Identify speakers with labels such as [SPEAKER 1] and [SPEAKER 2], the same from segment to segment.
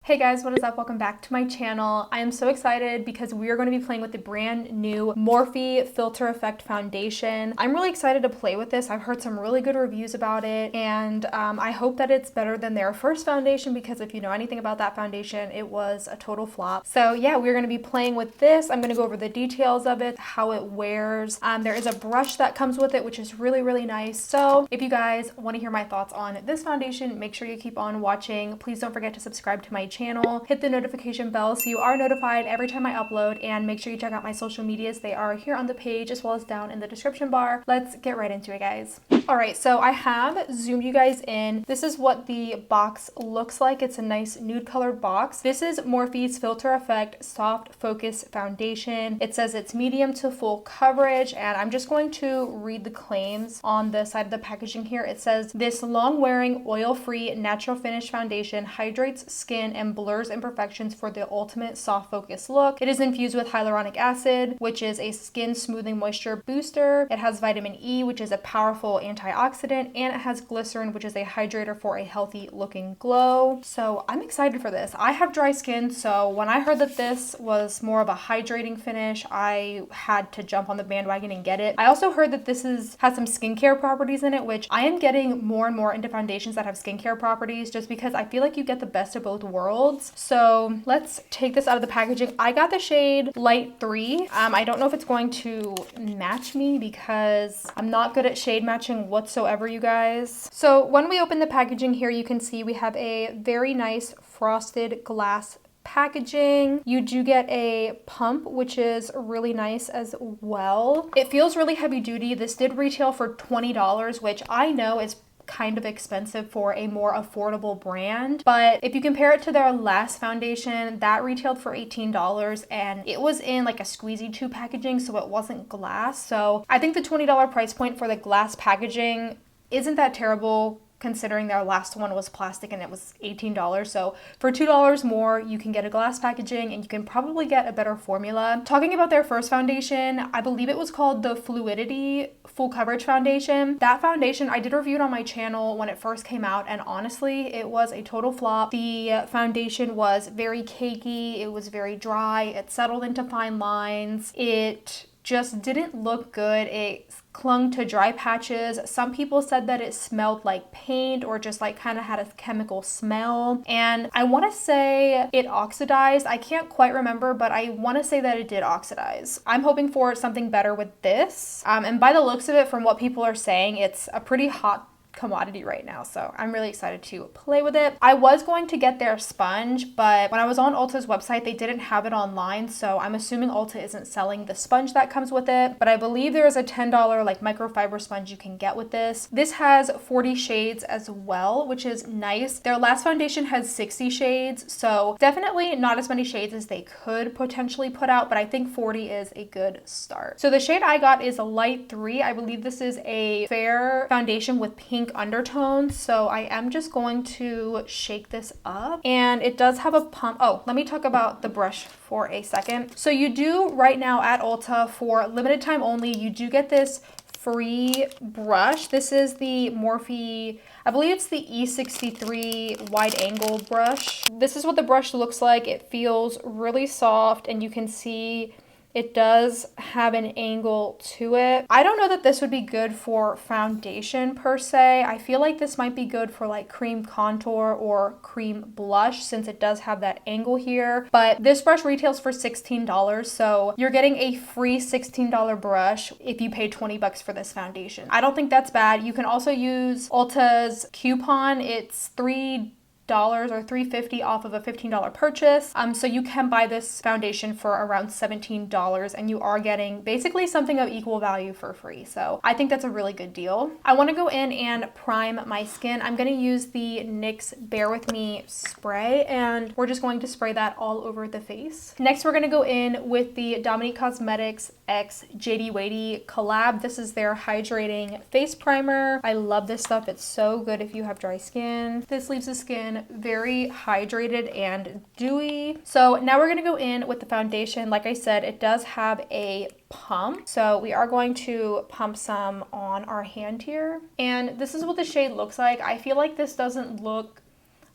[SPEAKER 1] Hey guys, what is up? Welcome back to my channel. I am so excited because we are going to be playing with the brand new Morphe Filter Effect Foundation. I'm really excited to play with this. I've heard some really good reviews about it, and I hope that it's better than their first foundation, because if you know anything about that foundation, it was a total flop. So yeah, we're going to be playing with this. I'm going to go over the details of it, how it wears. There is a brush that comes with it, which is really, really nice. So if you guys want to hear my thoughts on this foundation, make sure you keep on watching. Please don't forget to subscribe to my channel, hit the notification bell so you are notified every time I upload, and make sure you check out my social medias. They are here on the page as well as down in the description bar. Let's get right into it, guys. All right, so I have zoomed you guys in. This is what the box looks like. It's a nice nude colored box. This is Morphe's Filter Effect Soft Focus Foundation. It says it's medium to full coverage, and I'm just going to read the claims on the side of the packaging here. It says, this long-wearing, oil-free, natural finish foundation hydrates skin and blurs imperfections for the ultimate soft focus look. It is infused with hyaluronic acid, which is a skin smoothing moisture booster. It has vitamin E, which is a powerful antioxidant, and it has glycerin, which is a hydrator for a healthy looking glow. So I'm excited for this. I have dry skin, so when I heard that this was more of a hydrating finish, I had to jump on the bandwagon and get it. I also heard that this has some skincare properties in it, which I am getting more and more into foundations that have skincare properties, just because I feel like you get the best of both worlds. So let's take this out of the packaging. I got the shade Light 3. I don't know if it's going to match me because I'm not good at shade matching whatsoever, you guys. So when we open the packaging here, you can see we have a very nice frosted glass packaging. You do get a pump, which is really nice as well. It feels really heavy duty. This did retail for $20, which I know is kind of expensive for a more affordable brand, but if you compare it to their last foundation, that retailed for $18, and it was in like a squeezy tube packaging, so it wasn't glass. So I think the $20 price point for the glass packaging isn't that terrible, considering their last one was plastic and it was $18. So for $2 more, you can get a glass packaging and you can probably get a better formula. Talking about their first foundation, I believe it was called the Fluidity Full Coverage Foundation. That foundation, I did review it on my channel when it first came out, and honestly, it was a total flop. The foundation was very cakey, it was very dry, it settled into fine lines, it just didn't look good. It clung to dry patches. Some people said that it smelled like paint or just like kind of had a chemical smell. And I want to say it oxidized. I can't quite remember, but I want to say that it did oxidize. I'm hoping for something better with this. And by the looks of it, from what people are saying, it's a pretty hot commodity right now, so I'm really excited to play with it. I was going to get their sponge, but when I was on Ulta's website, they didn't have it online, so I'm assuming Ulta isn't selling the sponge that comes with it, but I believe there is a $10 like microfiber sponge you can get with this. This has 40 shades as well, which is nice. Their last foundation has 60 shades, so definitely not as many shades as they could potentially put out, but I think 40 is a good start. So the shade I got is a Light 3. I believe this is a fair foundation with pink undertones, so I am just going to shake this up, and it does have a pump. Oh, let me talk about the brush for a second. So you do right now at Ulta, for limited time only, you do get this free brush. This is the Morphe, I believe it's the E63 wide angle brush. This is what the brush looks like. It feels really soft, and you can see it does have an angle to it. I don't know that this would be good for foundation per se. I feel like this might be good for like cream contour or cream blush, since it does have that angle here. But this brush retails for $16, so you're getting a free $16 brush if you pay 20 bucks for this foundation. I don't think that's bad. You can also use Ulta's coupon. It's $3 or $3.50 off of a $15 purchase. So you can buy this foundation for around $17, and you are getting basically something of equal value for free. So I think that's a really good deal. I want to go in and prime my skin. I'm going to use the NYX Bare With Me spray, and we're just going to spray that all over the face. Next, we're going to go in with the Dominique Cosmetics X JD Wadey collab. This is their hydrating face primer. I love this stuff. It's so good if you have dry skin. This leaves the skin very hydrated and dewy. So now we're going to go in with the foundation. Like I said, it does have a pump, so we are going to pump some on our hand here, and this is what the shade looks like. I feel like this doesn't look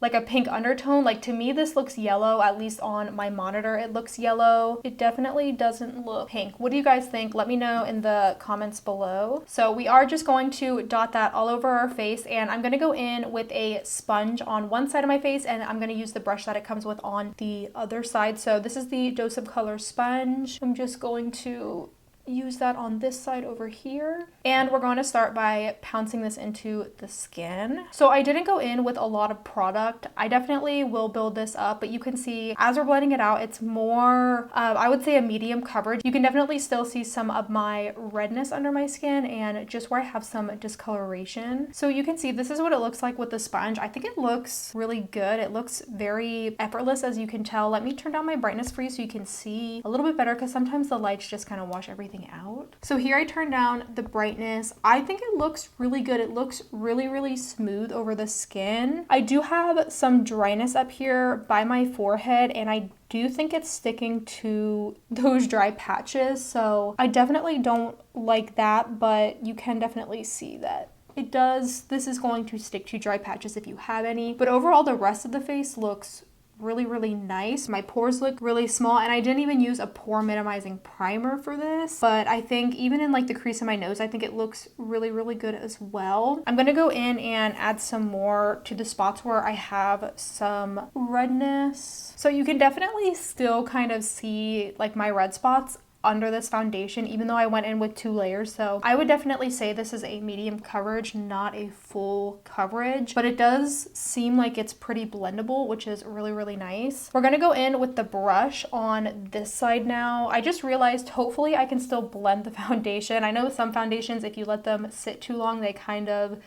[SPEAKER 1] like a pink undertone. Like to me, this looks yellow, at least on my monitor, it looks yellow. It definitely doesn't look pink. What do you guys think? Let me know in the comments below. So we are just going to dot that all over our face, and I'm gonna go in with a sponge on one side of my face, and I'm gonna use the brush that it comes with on the other side. So this is the Dose of Color sponge. I'm just going to use that on this side over here, and we're going to start by pouncing this into the skin. So I didn't go in with a lot of product. I definitely will build this up, but you can see as we're blending it out, it's more I would say a medium coverage. You can definitely still see some of my redness under my skin and just where I have some discoloration. So you can see this is what it looks like with the sponge. I think it looks really good. It looks very effortless, as you can tell. Let me turn down my brightness for you so you can see a little bit better, because sometimes the lights just kind of wash everything out. So here I turned down the brightness. I think it looks really good. It looks really smooth over the skin. I do have some dryness up here by my forehead, and I do think it's sticking to those dry patches. So I definitely don't like that, but you can definitely see that it does. This is going to stick to dry patches if you have any. But overall, the rest of the face looks really nice. My pores look really small, and I didn't even use a pore minimizing primer for this, but I think even in like the crease of my nose, I think it looks really good as well. I'm gonna go in and add some more to the spots where I have some redness. So you can definitely still kind of see like my red spots under this foundation, even though I went in with 2 layers. So I would definitely say this is a medium coverage, not a full coverage, but it does seem like it's pretty blendable, which is really nice. We're gonna go in with the brush on this side now. I just realized hopefully I can still blend the foundation. I know some foundations, if you let them sit too long, they kind of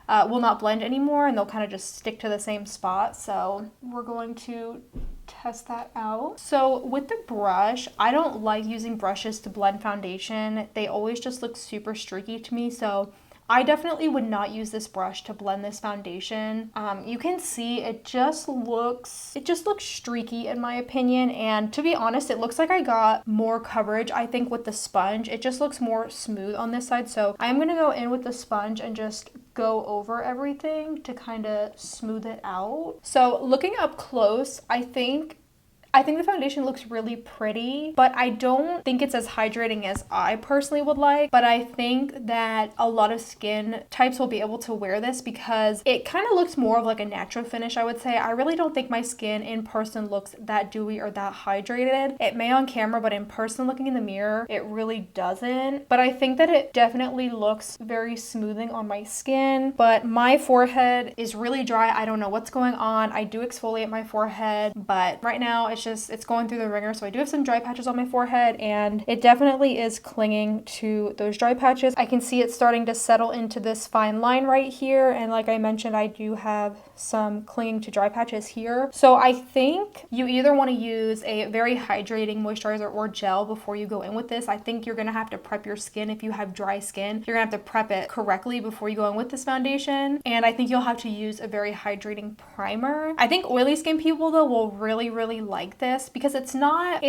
[SPEAKER 1] will not blend anymore, and they'll kind of just stick to the same spot. So we're going to test that out. So with the brush, I don't like using brushes to blend foundation. They always just look super streaky to me. So I definitely would not use this brush to blend this foundation. You can see it just looks streaky in my opinion, and to be honest, it looks like I got more coverage, I think, with the sponge. It just looks more smooth on this side. So I'm gonna go in with the sponge and just go over everything to kind of smooth it out. So looking up close, I think the foundation looks really pretty, but I don't think it's as hydrating as I personally would like. But I think that a lot of skin types will be able to wear this because it kind of looks more of like a natural finish, I would say. I really don't think my skin in person looks that dewy or that hydrated. It may on camera, but in person, looking in the mirror, it really doesn't. But I think that it definitely looks very smoothing on my skin. But my forehead is really dry. I don't know what's going on. I do exfoliate my forehead, but right now it's going through the ringer. So I do have some dry patches on my forehead, and it definitely is clinging to those dry patches. I can see it starting to settle into this fine line right here, and like I mentioned, I do have some clinging to dry patches here. So I think you either want to use a very hydrating moisturizer or gel before you go in with this. I think you're gonna have to prep your skin. If you have dry skin, you're gonna have to prep it correctly before you go in with this foundation, and I think you'll have to use a very hydrating primer. I think oily skin people though will really like this because it's not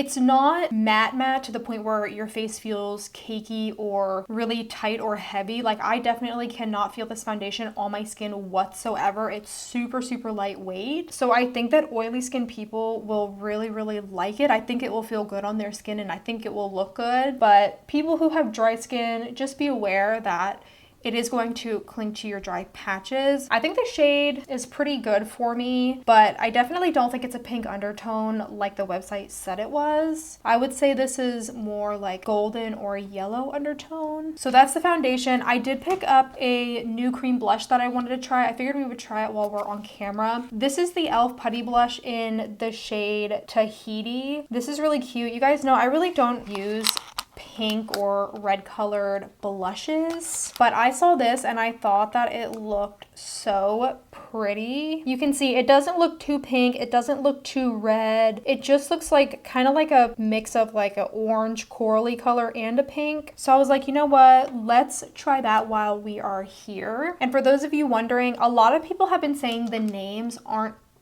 [SPEAKER 1] matte to the point where your face feels cakey or really tight or heavy. Like I definitely cannot feel this foundation on my skin whatsoever. It's super lightweight. So I think that oily skin people will really like it. I think it will feel good on their skin, and I think it will look good. But people who have dry skin, just be aware that it is going to cling to your dry patches. I think the shade is pretty good for me, but I definitely don't think it's a pink undertone like the website said it was. I would say this is more like golden or yellow undertone. So that's the foundation. I did pick up a new cream blush that I wanted to try. I figured we would try it while we're on camera. This is the e.l.f. Putty Blush in the shade Tahiti. This is really cute. You guys know I really don't use pink or red colored blushes, but I saw this and I thought that it looked so pretty. You can see it doesn't look too pink, it doesn't look too red. It just looks like kind of like a mix of like an orange corally color and a pink. So I was like, you know what, let's try that while we are here. And for those of you wondering, a lot of people have been saying the names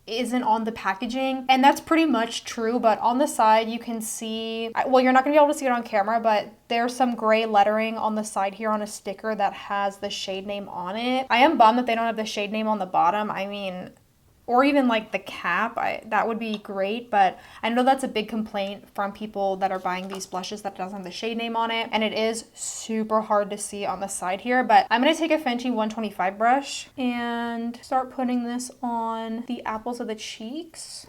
[SPEAKER 1] isn't on the packaging, and that's pretty much true, but on the side you can see, well, you're not gonna be able to see it on camera, but there's some gray lettering on the side here on a sticker that has the shade name on it. I am bummed that they don't have the shade name on the bottom. I mean, or even like the cap, that would be great. But I know that's a big complaint from people that are buying these blushes that doesn't have the shade name on it, and it is super hard to see on the side here. But I'm gonna take a Fenty 125 brush and start putting this on the apples of the cheeks.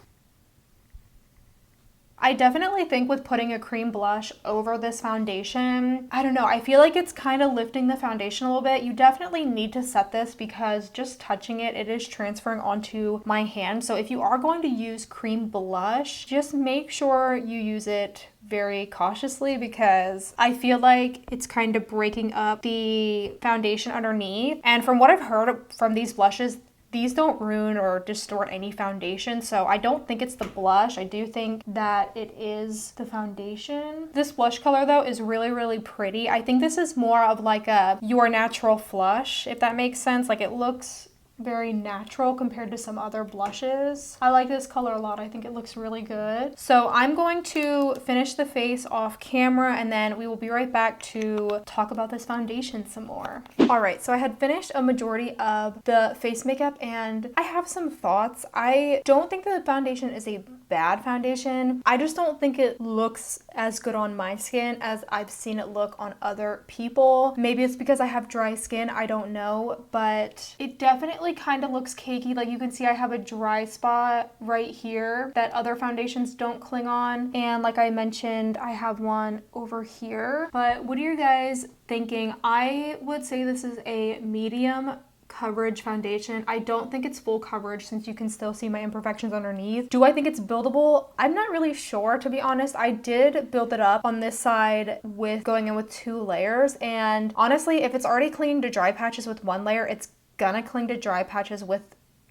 [SPEAKER 1] I definitely think with putting a cream blush over this foundation, I don't know, I feel like it's kind of lifting the foundation a little bit. You definitely need to set this because just touching it, it is transferring onto my hand. So if you are going to use cream blush, just make sure you use it very cautiously because I feel like it's kind of breaking up the foundation underneath. And from what I've heard from these blushes, these don't ruin or distort any foundation, so I don't think it's the blush. I do think that it is the foundation. This blush color though is really, really pretty. I think this is more of like a Your Natural flush, if that makes sense. Like it looks very natural compared to some other blushes. I like this color a lot. I think it looks really good. So I'm going to finish the face off camera and then we will be right back to talk about this foundation some more. All right, so I had finished a majority of the face makeup and I have some thoughts. I don't think the foundation is a bad foundation. I just don't think it looks as good on my skin as I've seen it look on other people. Maybe it's because I have dry skin, I don't know, but it definitely kind of looks cakey. Like you can see I have a dry spot right here that other foundations don't cling on, and like I mentioned, I have one over here. But what are you guys thinking? I would say this is a medium coverage foundation. I don't think it's full coverage since you can still see my imperfections underneath. Do I think it's buildable? I'm not really sure, to be honest. I did build it up on this side with going in with 2 layers, and honestly, if it's already clinging to dry patches with 1 layer, it's gonna cling to dry patches with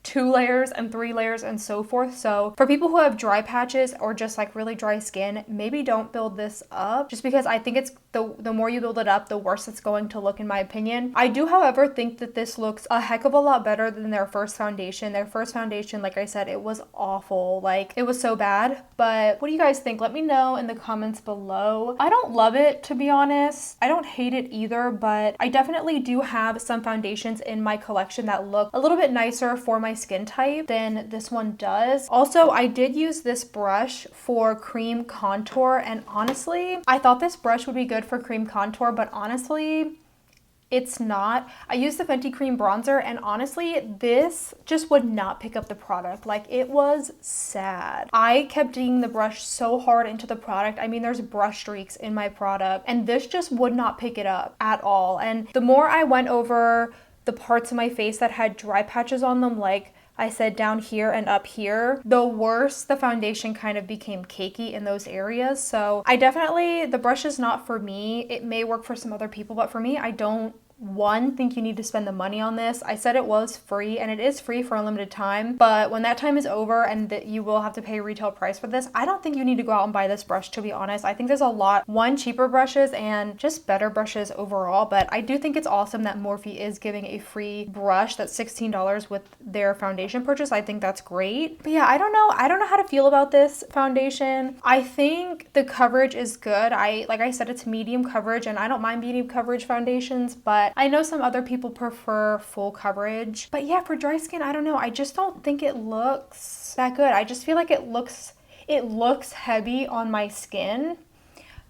[SPEAKER 1] 2 layers and 3 layers and so forth. So for people who have dry patches or just like really dry skin, maybe don't build this up, just because I think it's the more you build it up, the worse it's going to look, in my opinion. I do, however, think that this looks a heck of a lot better than their first foundation. Their first foundation, like I said, it was awful. Like it was so bad. But what do you guys think? Let me know in the comments below. I don't love it, to be honest. I don't hate it either, but I definitely do have some foundations in my collection that look a little bit nicer for my skin type than this one does. Also, I did use this brush for cream contour, and honestly, I thought this brush would be good for cream contour, but honestly, it's not. I used the Fenty Cream Bronzer, and honestly, this just would not pick up the product. Like, it was sad. I kept digging the brush so hard into the product. I mean, there's brush streaks in my product, and this just would not pick it up at all. And the more I went over the parts of my face that had dry patches on them, like I said, down here and up here, the worse the foundation kind of became cakey in those areas. So the brush is not for me. It may work for some other people, but for me, I don't think you need to spend the money on this. I said it was free, and it is free for a limited time, but when that time is over and that you will have to pay retail price for this, I don't think you need to go out and buy this brush, to be honest. I think there's a lot, cheaper brushes and just better brushes overall, but I do think it's awesome that Morphe is giving a free brush that's $16 with their foundation purchase. I think that's great. But yeah, I don't know how to feel about this foundation. I think the coverage is good. Like I said, it's medium coverage, and I don't mind medium coverage foundations, but I know some other people prefer full coverage. But yeah, for dry skin, I don't know. I just don't think it looks that good. I just feel like it looks heavy on my skin.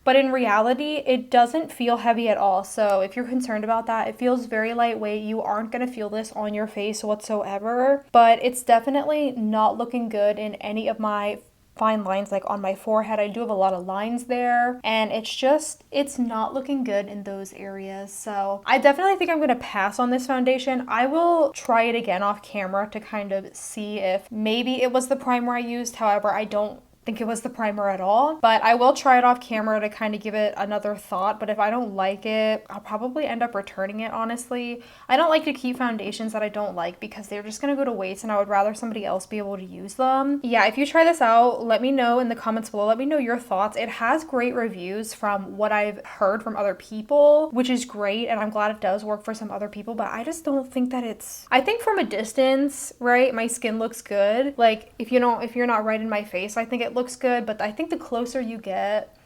[SPEAKER 1] But in reality, it doesn't feel heavy at all. So if you're concerned about that, it feels very lightweight. You aren't going to feel this on your face whatsoever. But it's definitely not looking good in any of my fine lines, like on my forehead. I do have a lot of lines there, and it's not looking good in those areas. So I definitely think I'm going to pass on this foundation. I will try it again off camera to kind of see if maybe it was the primer I used. However, I don't think it was the primer at all, but I will try it off camera to kind of give it another thought. But if I don't like it, I'll probably end up returning it, honestly. I don't like to keep foundations that I don't like because they're just gonna go to waste, and I would rather somebody else be able to use them. Yeah, if you try this out, let me know in the comments below. Let me know your thoughts. It has great reviews from what I've heard from other people, which is great, and I'm glad it does work for some other people, but I just don't think that I think from a distance, right, my skin looks good. Like, if you're not right in my face, I think it looks good, but I think the closer you get,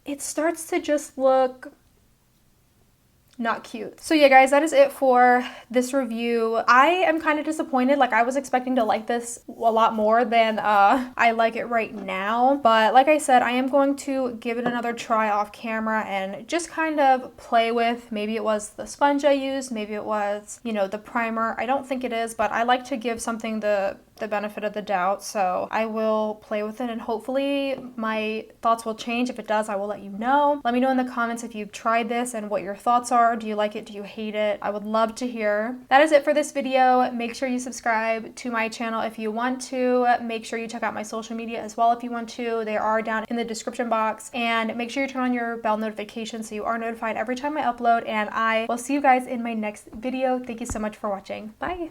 [SPEAKER 1] it starts to just look not cute. So yeah, guys, that is it for this review. I am kind of disappointed. Like, I was expecting to like this a lot more than I like it right now. But like I said, I am going to give it another try off camera and just kind of play with, maybe it was the sponge I used, maybe it was, you know, the primer. I don't think it is, but I like to give something the benefit of the doubt. So I will play with it and hopefully my thoughts will change. If it does, I will let you know. Let me know in the comments if you've tried this and what your thoughts are. Do you like it? Do you hate it? I would love to hear. That is it for this video. Make sure you subscribe to my channel if you want to. Make sure you check out my social media as well if you want to. They are down in the description box. And make sure you turn on your bell notification so you are notified every time I upload. And I will see you guys in my next video. Thank you so much for watching. Bye.